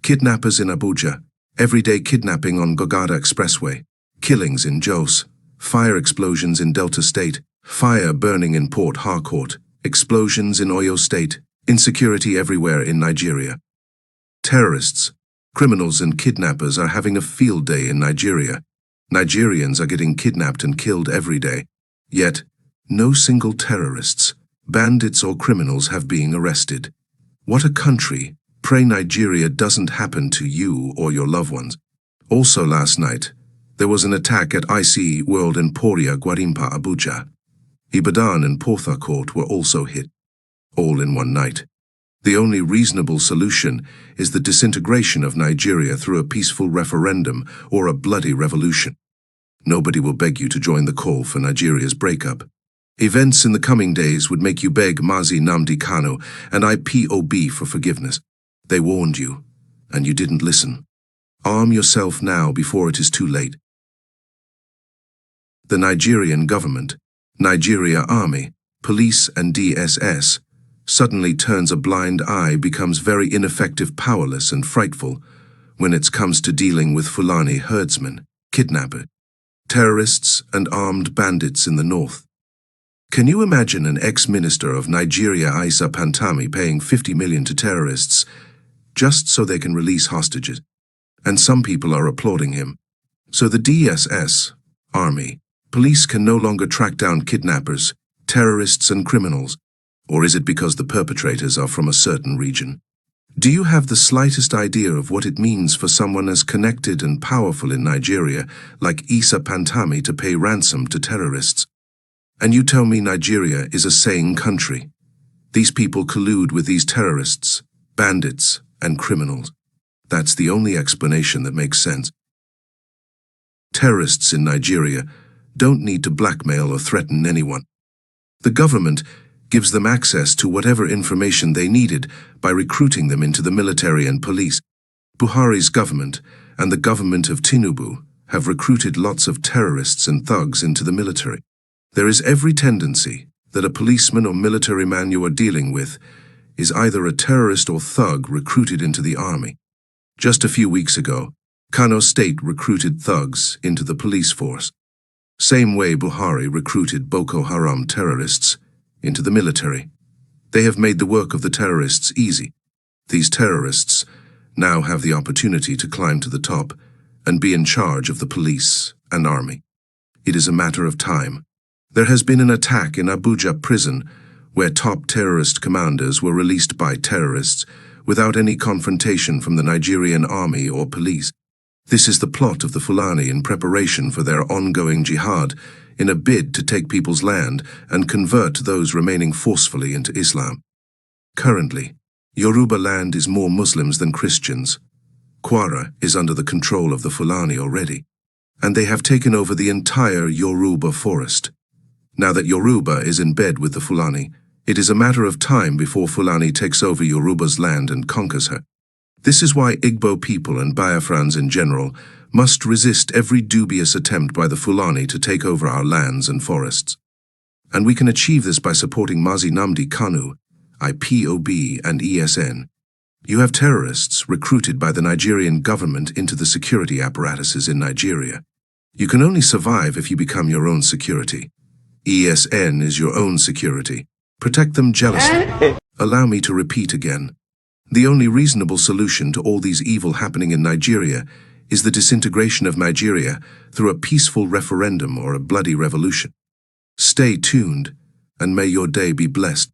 Kidnappers in Abuja, everyday kidnapping on Gogada Expressway, killings in Jos, fire explosions in Delta State, fire burning in Port Harcourt, explosions in Oyo State, insecurity everywhere in Nigeria. Terrorists, criminals and kidnappers are having a field day in Nigeria. Nigerians are getting kidnapped and killed every day. Yet, no single terrorists, bandits or criminals have been arrested. What a country! Pray Nigeria doesn't happen to you or your loved ones. Also last night, there was an attack at ICE World Emporia Gwarimpa, Abuja. Ibadan and Port Harcourt were also hit, all in one night. The only reasonable solution is the disintegration of Nigeria through a peaceful referendum or a bloody revolution. Nobody will beg you to join the call for Nigeria's breakup. Events in the coming days would make you beg Mazi Nnamdi Kanu and IPOB for forgiveness. They warned you, and you didn't listen. Arm yourself now before it is too late. The Nigerian government, Nigeria Army, Police and DSS, suddenly turns a blind eye, becomes very ineffective, powerless and frightful when it comes to dealing with Fulani herdsmen, kidnappers, terrorists and armed bandits in the north. Can you imagine an ex-minister of Nigeria, Isa Pantami, paying 50 million to terrorists just so they can release hostages? And some people are applauding him. So the DSS, Army, Police can no longer track down kidnappers, terrorists and criminals. Or is it because the perpetrators are from a certain region? Do you have the slightest idea of what it means for someone as connected and powerful in Nigeria like Isa Pantami to pay ransom to terrorists? And you tell me Nigeria is a sane country? These people collude with these terrorists, bandits, and criminals. That's the only explanation that makes sense. Terrorists in Nigeria don't need to blackmail or threaten anyone. The government gives them access to whatever information they needed by recruiting them into the military and police. Buhari's government and the government of Tinubu have recruited lots of terrorists and thugs into the military. There is every tendency that a policeman or military man you are dealing with is either a terrorist or thug recruited into the army. Just a few weeks ago, Kano State recruited thugs into the police force. Same way Buhari recruited Boko Haram terrorists into the military. They have made the work of the terrorists easy. These terrorists now have the opportunity to climb to the top and be in charge of the police and army. It is a matter of time. There has been an attack in Abuja prison where top terrorist commanders were released by terrorists without any confrontation from the Nigerian army or police. This is the plot of the Fulani in preparation for their ongoing jihad in a bid to take people's land and convert those remaining forcefully into Islam. Currently, Yoruba land is more Muslims than Christians. Kwara is under the control of the Fulani already, and they have taken over the entire Yoruba forest. Now that Yoruba is in bed with the Fulani, it is a matter of time before Fulani takes over Yoruba's land and conquers her. This is why Igbo people and Biafrans in general must resist every dubious attempt by the Fulani to take over our lands and forests. And we can achieve this by supporting Mazi Nnamdi Kanu, IPOB and ESN. You have terrorists recruited by the Nigerian government into the security apparatuses in Nigeria. You can only survive if you become your own security. ESN is your own security. Protect them jealously. Allow me to repeat again. The only reasonable solution to all these evil happening in Nigeria is the disintegration of Nigeria through a peaceful referendum or a bloody revolution. Stay tuned, and may your day be blessed.